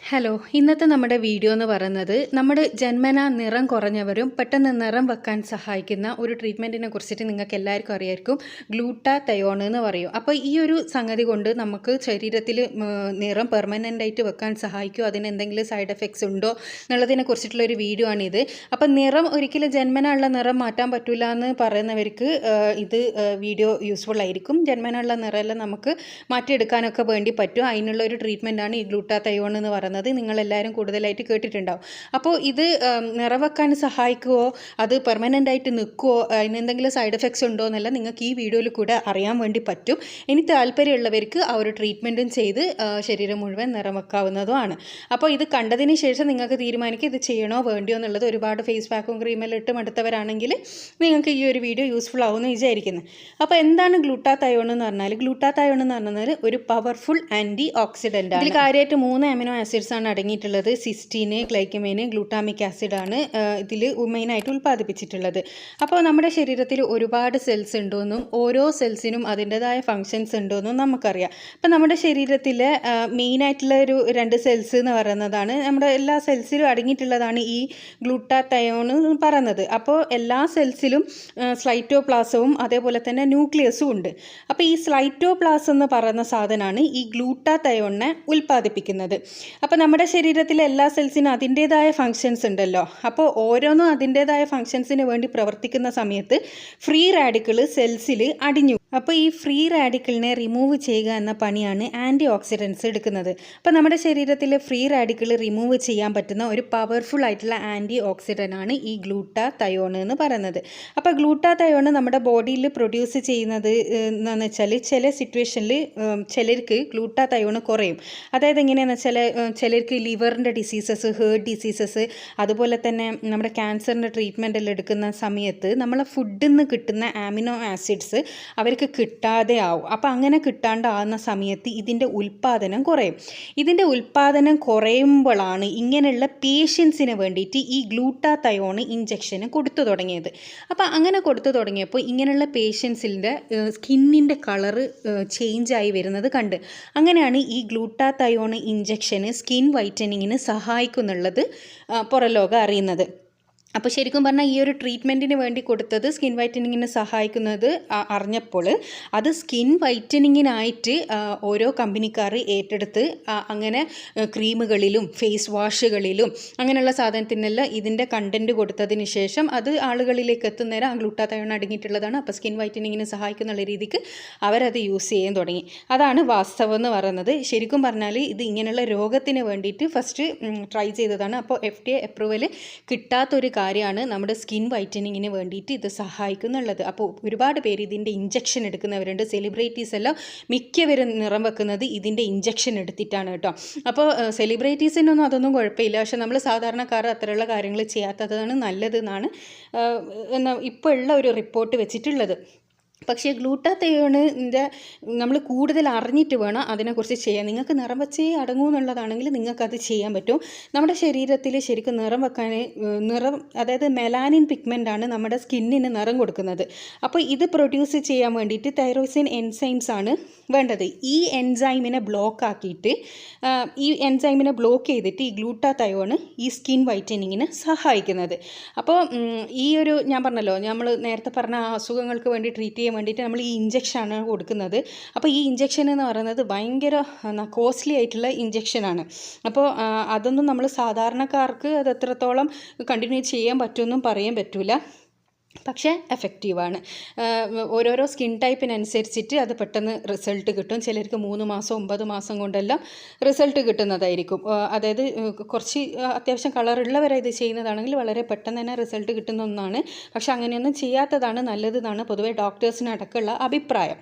Hello, ഇന്നത്തെ നമ്മുടെ video എന്ന് പറയുന്നത് നമ്മുടെ ജന്മനാ നിറം കുറഞ്ഞവരും പെട്ടെന്ന് നിറം വെക്കാൻ സഹായിക്കുന്ന ഒരു ട്രീറ്റ്മെൻറ്റിനെ കുറിച്ചിട്ട് നിങ്ങൾക്ക് എല്ലാവർക്കും അറിയായിരിക്കും. ഗ്ലൂട്ടാതയോൺ എന്ന് പറയും. അപ്പോൾ ഈ ഒരു സംഗതി കൊണ്ട് നമുക്ക് ശരീരത്തിൽ നിറം പെർമനൻ്റ് ആയിട്ട് വെക്കാൻ സഹായിക്കും, അതിന് എന്തെങ്കിലും സൈഡ് എഫക്ട്സ് ഉണ്ടോ എന്നുള്ളതിനെ കുറിച്ചിട്ടുള്ള ഒരു വീഡിയോ ആണിത്. അപ്പോൾ നിറം ഒരിക്കലും ജന്മനുള്ള നിറം മാറ്റാൻ പറ്റില്ല എന്ന് പറയുന്നവർക്ക് ഇത് വീഡിയോ യൂസ്ഫുൾ ആയിരിക്കും. ജന്മനുള്ള നിറമെല്ലാം നമുക്ക് മാറ്റിയെടുക്കാനൊക്കെ വേണ്ടി പറ്റും. അതിനുള്ള ഒരു ട്രീറ്റ്മെൻറ്റാണ് ഈ ഗ്ലൂട്ടാതയോൺ എന്ന് പറയുന്നത്. നിങ്ങളെല്ലാവരും കൂടുതലായിട്ട് കേട്ടിട്ടുണ്ടാവും. അപ്പോൾ ഇത് നിറവെക്കാൻ സഹായിക്കുമോ, അത് പെർമനൻ്റ് ആയിട്ട് നിൽക്കുമോ, അതിനെന്തെങ്കിലും സൈഡ് എഫക്ട്സ് ഉണ്ടോ എന്നല്ല നിങ്ങൾക്ക് ഈ വീഡിയോയിൽ കൂടെ അറിയാൻ വേണ്ടി പറ്റും. ഇനി താല്പര്യമുള്ളവർക്ക് ആ ഒരു ട്രീറ്റ്മെൻറ്റും ചെയ്ത് ശരീരം മുഴുവൻ നിറം വെക്കാവുന്നതുമാണ്. അപ്പോൾ ഇത് കണ്ടതിന് ശേഷം നിങ്ങൾക്ക് തീരുമാനിക്കുക ഇത് ചെയ്യണോ വേണ്ടിയോ എന്നുള്ളത്. ഒരുപാട് ഫേസ് പാക്കും ക്രീമെല്ലാം ഇട്ട് മടുത്തവരാണെങ്കിൽ നിങ്ങൾക്ക് ഈ ഒരു വീഡിയോ യൂസ്ഫുൾ ആവുമെന്ന് വിചാരിക്കുന്നത്. അപ്പോൾ എന്താണ് ഗ്ലൂട്ടാതയോൺ എന്ന് പറഞ്ഞാൽ? ഗ്ലൂട്ടാതയോൺ എന്ന് പറഞ്ഞാൽ ഒരു പവർഫുൾ ആൻറ്റി ഓക്സിഡൻ്റ് ആണ്. ഇതിൽ കാര്യമായിട്ട് 3 അമിനോ ആസിഡ്സ് ആണ് അടങ്ങിയിട്ടുള്ളത്. സിസ്റ്റീന്, ഗ്ലൈക്കമേന്, ഗ്ലൂട്ടാമിക് ആസിഡാണ് ഇതിൽ മെയിനായിട്ട് ഉൽപ്പാദിപ്പിച്ചിട്ടുള്ളത്. അപ്പോൾ നമ്മുടെ ശരീരത്തിൽ ഒരുപാട് സെൽസ് ഉണ്ടോയെന്നും ഓരോ സെൽസിനും അതിൻ്റെതായ ഫങ്ഷൻസ് ഉണ്ടോയെന്നും നമുക്കറിയാം. അപ്പോൾ നമ്മുടെ ശരീരത്തിലെ മെയിനായിട്ടുള്ള ഒരു 2 സെൽസ് എന്ന് പറയുന്നതാണ്, നമ്മുടെ എല്ലാ സെൽസിലും അടങ്ങിയിട്ടുള്ളതാണ് ഈ ഗ്ലൂട്ടാതയോൺ എന്ന് പറയുന്നത്. അപ്പോൾ എല്ലാ സെൽസിലും സ്ലൈറ്റോപ്ലാസവും അതേപോലെ തന്നെ ന്യൂക്ലിയസും ഉണ്ട്. അപ്പോൾ ഈ സ്ലൈറ്റോപ്ലാസം എന്ന് പറയുന്ന സാധനമാണ് ഈ ഗ്ലൂട്ടാതയോണിനെ ഉൽപ്പാദിപ്പിക്കുന്നത്. അപ്പോൾ നമ്മുടെ ശരീരത്തിലെ എല്ലാ സെൽസിനും അതിൻ്റേതായ ഫങ്ഷൻസ് ഉണ്ടല്ലോ. അപ്പോൾ ഓരോന്നും അതിൻ്റേതായ ഫങ്ഷൻസിന് വേണ്ടി പ്രവർത്തിക്കുന്ന സമയത്ത് ഫ്രീ റാഡിക്കിൾ സെൽസിൽ അടിഞ്ഞു. അപ്പോൾ ഈ ഫ്രീ റാഡിക്കിളിനെ റിമൂവ് ചെയ്യുക എന്ന പണിയാണ് ആൻറ്റി ഓക്സിഡൻസ് എടുക്കുന്നത്. അപ്പോൾ നമ്മുടെ ശരീരത്തിലെ ഫ്രീ റാഡിക്കിൾ റിമൂവ് ചെയ്യാൻ പറ്റുന്ന ഒരു പവർഫുൾ ആയിട്ടുള്ള ആൻറ്റി ഓക്സിഡൻ്റ് ആണ് ഈ ഗ്ലൂട്ടാതയോൺ എന്ന് പറയുന്നത്. അപ്പോൾ ഗ്ലൂട്ടാതയോൺ നമ്മുടെ ബോഡിയിൽ പ്രൊഡ്യൂസ് ചെയ്യുന്നത് എന്താണെന്ന് വെച്ചാൽ ചില സിറ്റുവേഷനിൽ ചിലർക്ക് ഗ്ലൂട്ടാതയോൺ കുറയും. അതായത് എങ്ങനെയാണെന്ന് വെച്ചാൽ ചിലർക്ക് ലിവറിൻ്റെ ഡിസീസസ്, ഹേർട്ട് ഡിസീസസ്, അതുപോലെ തന്നെ നമ്മുടെ ക്യാൻസറിൻ്റെ ട്രീറ്റ്മെൻ്റ് എല്ലാം എടുക്കുന്ന സമയത്ത് നമ്മളെ ഫുഡിൽ നിന്ന് കിട്ടുന്ന അമിനോ ആസിഡ്സ് അവർക്ക് കിട്ടാതെ ആവും. അപ്പോൾ അങ്ങനെ കിട്ടാണ്ടാവുന്ന സമയത്ത് ഇതിൻ്റെ ഉൽപ്പാദനം കുറയും. ഇതിൻ്റെ ഉൽപ്പാദനം കുറയുമ്പോഴാണ് ഇങ്ങനെയുള്ള പേഷ്യൻസിന് വേണ്ടിയിട്ട് ഈ ഗ്ലൂട്ടാതയോൺ ഇഞ്ചക്ഷന് കൊടുത്തു തുടങ്ങിയത്. അപ്പോൾ അങ്ങനെ കൊടുത്തു തുടങ്ങിയപ്പോൾ ഇങ്ങനെയുള്ള പേഷ്യൻസിൻ്റെ സ്കിന്നിൻ്റെ കളറ് ചേഞ്ചായി വരുന്നത് കണ്ട് അങ്ങനെയാണ് ഈ ഗ്ലൂട്ടാതയോൺ ഇഞ്ചക്ഷന് സ്കിൻ വൈറ്റനിങ്ങിന് സഹായിക്കുന്നുള്ളത് പുറം ലോകം അറിയുന്നത്. അപ്പോൾ ശരിക്കും പറഞ്ഞാൽ ഈ ഒരു ട്രീറ്റ്മെൻറ്റിന് വേണ്ടി കൊടുത്തത് സ്കിൻ വൈറ്റനിങ്ങിന് സഹായിക്കുന്നത് അറിഞ്ഞപ്പോൾ അത് സ്കിൻ വൈറ്റനിങ്ങിനായിട്ട് ഓരോ കമ്പനിക്കാർ ഏറ്റെടുത്ത് അങ്ങനെ ക്രീമുകളിലും ഫേസ് വാഷുകളിലും അങ്ങനെയുള്ള സാധനത്തിനെല്ലാം ഇതിൻ്റെ കണ്ടൻറ്റ് കൊടുത്തതിന് ശേഷം അത് ആളുകളിലേക്ക് എത്തുന്നേരം ആ ഗ്ലൂട്ടാതയോൺ അടങ്ങിയിട്ടുള്ളതാണ്. അപ്പോൾ സ്കിൻ വൈറ്റനിങ്ങിന് സഹായിക്കുന്നുള്ള രീതിക്ക് അവരത് യൂസ് ചെയ്യാൻ തുടങ്ങി. അതാണ് വാസ്തവം എന്ന് പറയുന്നത്. ശരിക്കും പറഞ്ഞാൽ ഇത് ഇങ്ങനെയുള്ള രോഗത്തിന് വേണ്ടിയിട്ട് ഫസ്റ്റ് ട്രൈ ചെയ്തതാണ്. അപ്പോൾ FDA അപ്രൂവൽ കിട്ടാത്തൊരു കാര്യമാണ് നമ്മുടെ സ്കിൻ വൈറ്റനിങ്ങിന് വേണ്ടിയിട്ട് ഇത് സഹായിക്കുന്നുള്ളത്. അപ്പോൾ ഒരുപാട് പേര് ഇതിൻ്റെ ഇഞ്ചക്ഷൻ എടുക്കുന്നവരുണ്ട്. സെലിബ്രിറ്റീസ് എല്ലാം മിക്കവരും നിറം വെക്കുന്നത് ഇതിൻ്റെ ഇഞ്ചക്ഷൻ എടുത്തിട്ടാണ് കേട്ടോ. അപ്പോൾ സെലിബ്രിറ്റീസിനൊന്നും അതൊന്നും കുഴപ്പമില്ല, പക്ഷേ നമ്മൾ സാധാരണക്കാർ അത്തരമുള്ള കാര്യങ്ങൾ ചെയ്യാത്തതാണ് നല്ലതെന്നാണ് ഇപ്പോൾ ഉള്ള ഒരു റിപ്പോർട്ട് വെച്ചിട്ടുള്ളത്. പക്ഷേ ഗ്ലൂട്ടാതയോണിൻ്റെ നമ്മൾ കൂടുതൽ അറിഞ്ഞിട്ട് വേണം അതിനെക്കുറിച്ച് ചെയ്യാൻ. നിങ്ങൾക്ക് നിറം വെച്ചേ അടങ്ങൂ എന്നുള്ളതാണെങ്കിൽ നിങ്ങൾക്കത് ചെയ്യാൻ പറ്റും. നമ്മുടെ ശരീരത്തിൽ ശരിക്കും നിറം വെക്കാൻ അതായത് മെലാനിൻ പിഗ്മെൻ്റാണ് നമ്മുടെ സ്കിന്നിന് നിറം കൊടുക്കുന്നത്. അപ്പോൾ ഇത് പ്രൊഡ്യൂസ് ചെയ്യാൻ വേണ്ടിയിട്ട് തൈറോസിൻ എൻസൈംസ് ആണ് വേണ്ടത്. ഈ എൻസൈമിനെ ബ്ലോക്ക് ചെയ്തിട്ട് ഈ ഗ്ലൂട്ടാതയോൺ ഈ സ്കിൻ വൈറ്റനിങ്ങിന് സഹായിക്കുന്നത്. അപ്പോൾ ഈ ഒരു ഞാൻ പറഞ്ഞല്ലോ, നമ്മൾ നേരത്തെ പറഞ്ഞ അസുഖങ്ങൾക്ക് വേണ്ടി ട്രീറ്റ് ചെയ്യാൻ വേണ്ടിയിട്ട് നമ്മൾ ഈ ഇഞ്ചക്ഷനാണ് കൊടുക്കുന്നത്. അപ്പോൾ ഈ ഇഞ്ചക്ഷൻ എന്ന് പറയുന്നത് ഭയങ്കര കോസ്റ്റ്ലി ആയിട്ടുള്ള ഇഞ്ചക്ഷനാണ്. അപ്പോൾ അതൊന്നും നമ്മൾ സാധാരണക്കാർക്ക് അത് എത്രത്തോളം കണ്ടിന്യൂ ചെയ്യാൻ പറ്റുമെന്നും പറയാൻ പറ്റില്ല. പക്ഷേ എഫക്റ്റീവാണ്. ഓരോരോ സ്കിൻ ടൈപ്പിനനുസരിച്ചിട്ട് അത് പെട്ടെന്ന് റിസൾട്ട് കിട്ടും. ചിലർക്ക് 3 മാസം 9 മാസം കൊണ്ടെല്ലാം റിസൾട്ട് കിട്ടുന്നതായിരിക്കും. അതായത് കുറച്ച് അത്യാവശ്യം കളറുള്ളവരെ ഇത് ചെയ്യുന്നതാണെങ്കിൽ വളരെ പെട്ടെന്ന് തന്നെ റിസൾട്ട് കിട്ടുന്ന ഒന്നാണ്. പക്ഷെ അങ്ങനെയൊന്നും ചെയ്യാത്തതാണ് നല്ലതെന്നാണ് പൊതുവെ ഡോക്ടേഴ്സിന് അടക്കമുള്ള അഭിപ്രായം.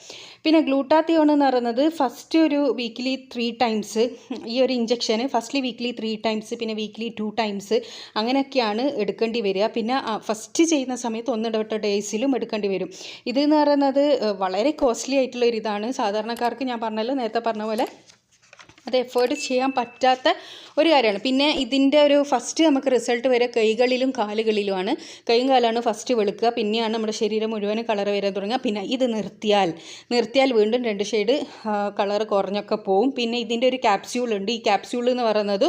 പിന്നെ ഗ്ലൂട്ടാതയോൺ എന്ന് പറയുന്നത് ഫസ്റ്റ് ഒരു വീക്കിലി 3 ടൈംസ് ഈ ഒരു ഇഞ്ചക്ഷന് വീക്കിലി 3 ടൈംസ്, പിന്നെ വീക്കിലി 2 ടൈംസ് അങ്ങനെയൊക്കെയാണ് എടുക്കേണ്ടി വരിക. പിന്നെ ഫസ്റ്റ് ചെയ്യുന്ന സമയത്ത് 1 ഡേയ്സിലും എടുക്കേണ്ടി വരും. ഇതെന്ന് പറയുന്നത് വളരെ കോസ്റ്റ്ലി ആയിട്ടുള്ള ഒരു ഇതാണ്. സാധാരണക്കാർക്ക് ഞാൻ പറഞ്ഞല്ലോ, നേരത്തെ പറഞ്ഞ പോലെ അത് എഫേർട്ട് ചെയ്യാൻ പറ്റാത്ത ഒരു കാര്യമാണ്. പിന്നെ ഇതിൻ്റെ ഒരു ഫസ്റ്റ് നമുക്ക് റിസൾട്ട് വരെ കൈകളിലും കാലുകളിലുമാണ്. കൈയും കാലാണ് ഫസ്റ്റ് വെളുക്കുക, പിന്നെയാണ് നമ്മുടെ ശരീരം മുഴുവനും കളർ വരാൻ തുടങ്ങുക. പിന്നെ ഇത് നിർത്തിയാൽ വീണ്ടും 2 ഷെയ്ഡ് കളർ കുറഞ്ഞൊക്കെ പോവും. പിന്നെ ഇതിൻ്റെ ഒരു ക്യാപ്സ്യൂൾ ഉണ്ട്. ഈ ക്യാപ്സ്യൂൾ എന്ന് പറയുന്നത്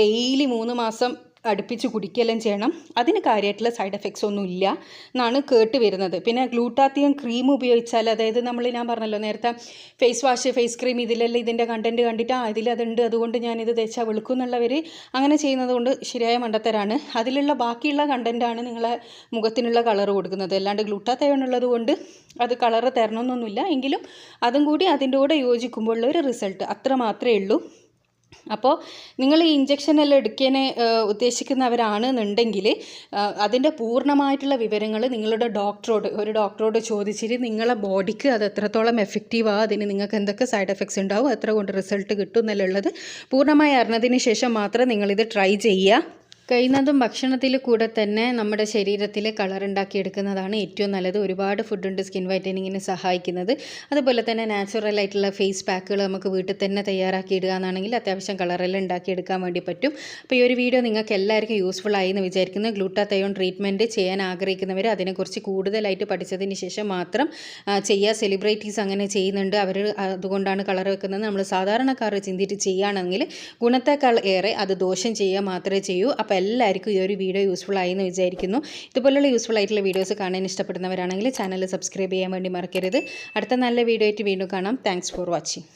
ഡെയിലി 3 മാസം അടുപ്പിച്ച് കുടിക്കുകയെല്ലാം ചെയ്യണം. അതിന് കാര്യമായിട്ടുള്ള സൈഡ് എഫക്ട്സ് ഒന്നും ഇല്ല എന്നാണ് കേട്ട് വരുന്നത്. പിന്നെ ഗ്ലൂട്ടാത്തിയൻ ക്രീം ഉപയോഗിച്ചാൽ, അതായത് ഞാൻ പറഞ്ഞല്ലോ നേരത്തെ ഫേസ് വാഷ്, ഫേസ് ക്രീം, ഇതിലെല്ലാം ഇതിൻ്റെ കണ്ടൻറ്റ് കണ്ടിട്ട് ഇതിലതുണ്ട് അതുകൊണ്ട് ഞാനിത് തേച്ചാൽ വെളുക്കും എന്നുള്ളവർ അങ്ങനെ ചെയ്യുന്നത് കൊണ്ട് ശരിയായ മണ്ടത്തരാണ്. അതിലുള്ള ബാക്കിയുള്ള കണ്ടൻറ്റാണ് നിങ്ങളെ മുഖത്തിനുള്ള കളർ കൊടുക്കുന്നത്. അല്ലാണ്ട് ഗ്ലൂട്ടാത്തയോൺ ഉള്ളത് കൊണ്ട് അത് കളറ് തരണമെന്നൊന്നുമില്ല. എങ്കിലും അതും കൂടി അതിൻ്റെ കൂടെ യോജിക്കുമ്പോഴുള്ള ഒരു റിസൾട്ട് അത്ര മാത്രമേ ഉള്ളൂ. അപ്പോൾ നിങ്ങൾ ഈ ഇഞ്ചക്ഷനെല്ലാം എടുക്കാൻ ഉദ്ദേശിക്കുന്നവരാണെന്നുണ്ടെങ്കിൽ അതിൻ്റെ പൂർണ്ണമായിട്ടുള്ള വിവരങ്ങൾ നിങ്ങളുടെ ഡോക്ടറോട് ചോദിച്ചിട്ട് നിങ്ങളെ ബോഡിക്ക് അത് എത്രത്തോളം എഫക്റ്റീവാണ്, അതിന് നിങ്ങൾക്ക് എന്തൊക്കെ സൈഡ് എഫക്ട്സ് ഉണ്ടാവും, എത്ര കൊണ്ട് റിസൾട്ട് കിട്ടും എന്നുള്ളത് പൂർണ്ണമായി അറിഞ്ഞതിന് ശേഷം മാത്രം നിങ്ങളിത് ട്രൈ ചെയ്യുക. കഴിയുന്നതും ഭക്ഷണത്തിൽ കൂടെ തന്നെ നമ്മുടെ ശരീരത്തിൽ കളർ ഉണ്ടാക്കിയെടുക്കുന്നതാണ് ഏറ്റവും നല്ലത്. ഒരുപാട് ഫുഡുണ്ട് സ്കിൻ വൈറ്റനിങ്ങിന് സഹായിക്കുന്നത്. അതുപോലെ തന്നെ നാച്ചുറൽ ആയിട്ടുള്ള ഫേസ് പാക്കുകൾ നമുക്ക് വീട്ടിൽ തന്നെ തയ്യാറാക്കി ഇടുക എന്നാണെങ്കിൽ അത്യാവശ്യം കളറെല്ലാം ഉണ്ടാക്കിയെടുക്കാൻ വേണ്ടി പറ്റും. അപ്പോൾ ഈ ഒരു വീഡിയോ നിങ്ങൾക്ക് എല്ലാവർക്കും യൂസ്ഫുൾ ആയി എന്ന് വിചാരിക്കുന്നു. ഗ്ലൂട്ടാത്തയോൺ ട്രീറ്റ്മെൻറ്റ് ചെയ്യാൻ ആഗ്രഹിക്കുന്നവർ അതിനെക്കുറിച്ച് കൂടുതലായിട്ട് പഠിച്ചതിന് ശേഷം മാത്രം ചെയ്യുക. സെലിബ്രിറ്റീസ് അങ്ങനെ ചെയ്യുന്നുണ്ട്, അവർ അതുകൊണ്ടാണ് കളർ വെക്കുന്നത്. നമ്മൾ സാധാരണക്കാർ ചിന്തിച്ച് ചെയ്യുകയാണെങ്കിൽ ഗുണത്തേക്കാൾ ഏറെ അത് ദോഷം ചെയ്യുക മാത്രമേ ചെയ്യൂ. അപ്പോൾ എല്ലാവർക്കും ഈ ഒരു വീഡിയോ യൂസ്ഫുൾ ആയി എന്ന് വിചാരിക്കുന്നു. ഇതുപോലുള്ള യൂസ്ഫുൾ ആയിട്ടുള്ള വീഡിയോസ് കാണാൻ ഇഷ്ടപ്പെടുന്നവരാണെങ്കിൽ ചാനൽ സബ്സ്ക്രൈബ് ചെയ്യാൻ വേണ്ടി മറക്കരുത്. അടുത്ത നല്ല വീഡിയോ ആയിട്ട് വീണ്ടും കാണാം. Thanks for watching.